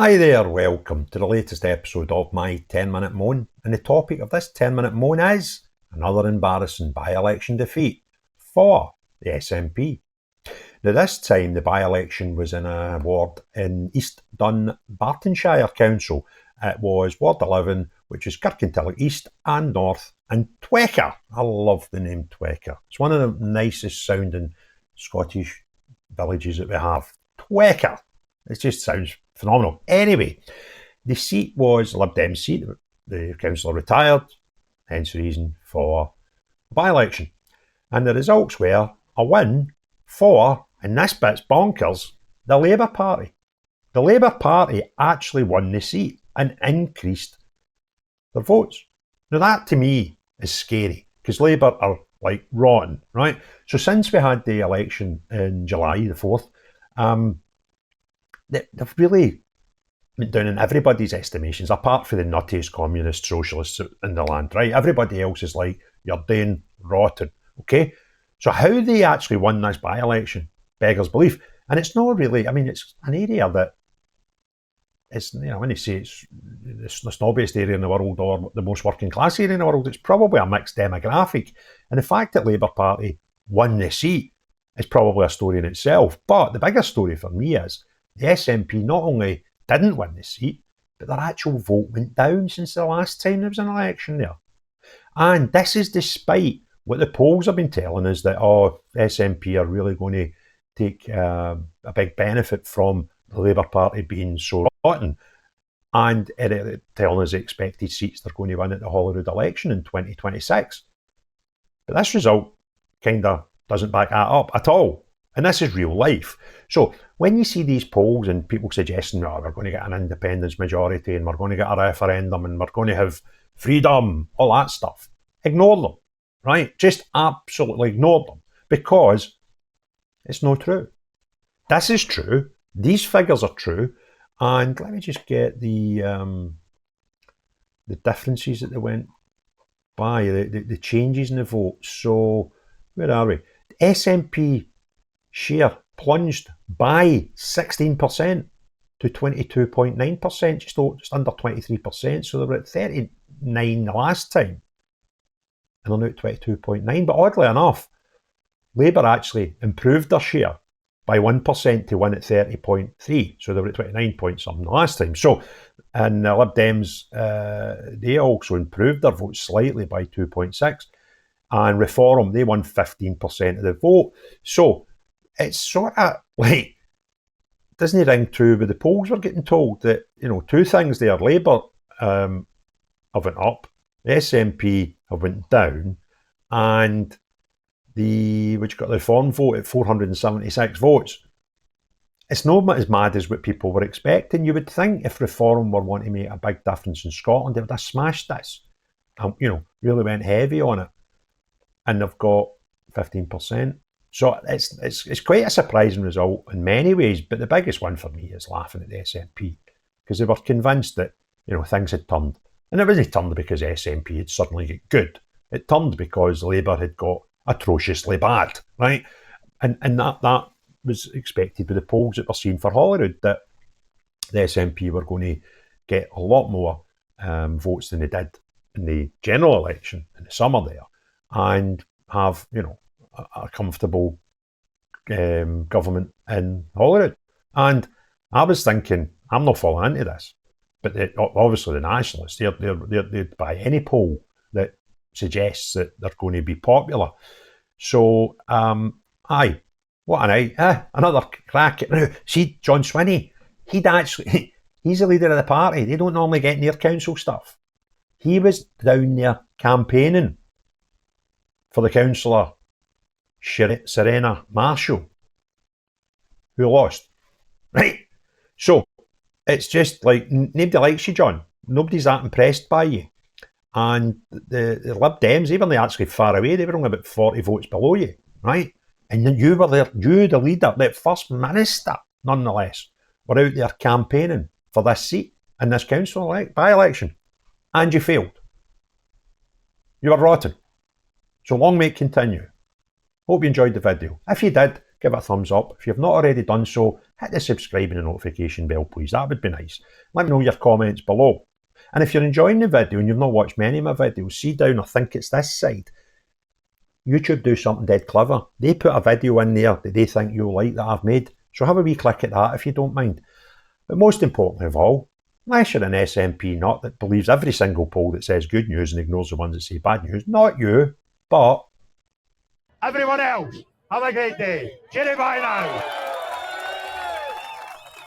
Hi there, welcome to the latest episode of my 10-minute moan, and the topic of this 10-minute moan is another embarrassing by-election defeat for the SNP. Now this time the by-election was in a ward in East Dunbartonshire Council. It was Ward 11, which is Kirkintilloch East and North, and Twecker. I love the name Twecker. It's one of the nicest sounding Scottish villages that we have. Twecker. It just sounds phenomenal. Anyway, the seat was a Lib Dem seat. The councillor retired, hence the reason for the by-election. And the results were a win for, and this bit's bonkers, the Labour Party. The Labour Party actually won the seat and increased their votes. Now that to me is scary, because Labour are like rotten, right? So since we had the election in July the 4th, they've really went down in everybody's estimations, apart from the nuttiest communist socialists in the land, right? Everybody else is like, you're doing rotten, okay? So how they actually won this by-election beggars belief. And it's not really, I mean, it's an area that it's, you know, when you say it's the snobbiest area in the world or the most working class area in the world, it's probably a mixed demographic. And the fact that Labour Party won the seat is probably a story in itself. But the bigger story for me is the SNP not only didn't win the seat, but their actual vote went down since the last time there was an election there. And this is despite what the polls have been telling us, that, SNP are really going to take a big benefit from the Labour Party being so rotten, and telling us the expected seats they're going to win at the Holyrood election in 2026. But this result kind of doesn't back that up at all. And this is real life. So when you see these polls and people suggesting, we're going to get an independence majority and we're going to get a referendum and we're going to have freedom, all that stuff, ignore them, right? Just absolutely ignore them, because it's not true. This is true. These figures are true. And let me just get the differences that they went by, the changes in the vote. So where are we? The SNP share plunged by 16% to 22.9%, just under 23%. So they were at 39 the last time, and they're now at 22.9. But oddly enough, Labour actually improved their share by 1% to win at 30.3. So they were at 29 point something the last time. So, and Lib Dems, they also improved their vote slightly by 2.6. And Reform, they won 15% of the vote. So it's sort of like, doesn't it ring true with the polls we're getting told that, you know, two things there. Labour have went up, the SNP have went down, and which got the Reform vote at 476 votes. It's not as mad as what people were expecting. You would think if Reform were wanting to make a big difference in Scotland, they would have smashed this and, you know, really went heavy on it. And they've got 15%. So it's quite a surprising result in many ways, but the biggest one for me is laughing at the SNP, because they were convinced that, you know, things had turned. And it wasn't turned because SNP had suddenly got good. It turned because Labour had got atrociously bad, right? And that was expected with the polls that we're seeing for Holyrood, that the SNP were going to get a lot more votes than they did in the general election in the summer there, and have, you know, a comfortable government in Holyrood. And I was thinking, I'm not falling into this, but obviously the Nationalists, they'd buy any poll that suggests that they're going to be popular. So, what a night. Another crack. Now, see, John Swinney, he's the leader of the party. They don't normally get near council stuff. He was down there campaigning for the councillor Serena Marshall, who lost, right? So it's just like, nobody likes you, John. Nobody's that impressed by you. And the Lib Dems, even though they're actually far away, they were only about 40 votes below you, right? And then you were there, you, the leader, the First Minister, nonetheless, were out there campaigning for this seat in this council by-election. And you failed. You were rotten. So long may it continue. Hope you enjoyed the video. If you did, give it a thumbs up. If you've not already done so, hit the subscribe and the notification bell, please. That would be nice. Let me know your comments below. And if you're enjoying the video and you've not watched many of my videos, see down, I think it's this side. YouTube do something dead clever. They put a video in there that they think you'll like that I've made. So have a wee click at that if you don't mind. But most importantly of all, unless you're an SNP nut that believes every single poll that says good news and ignores the ones that say bad news, not you, but everyone else, have a great day. Cheerio, bye now.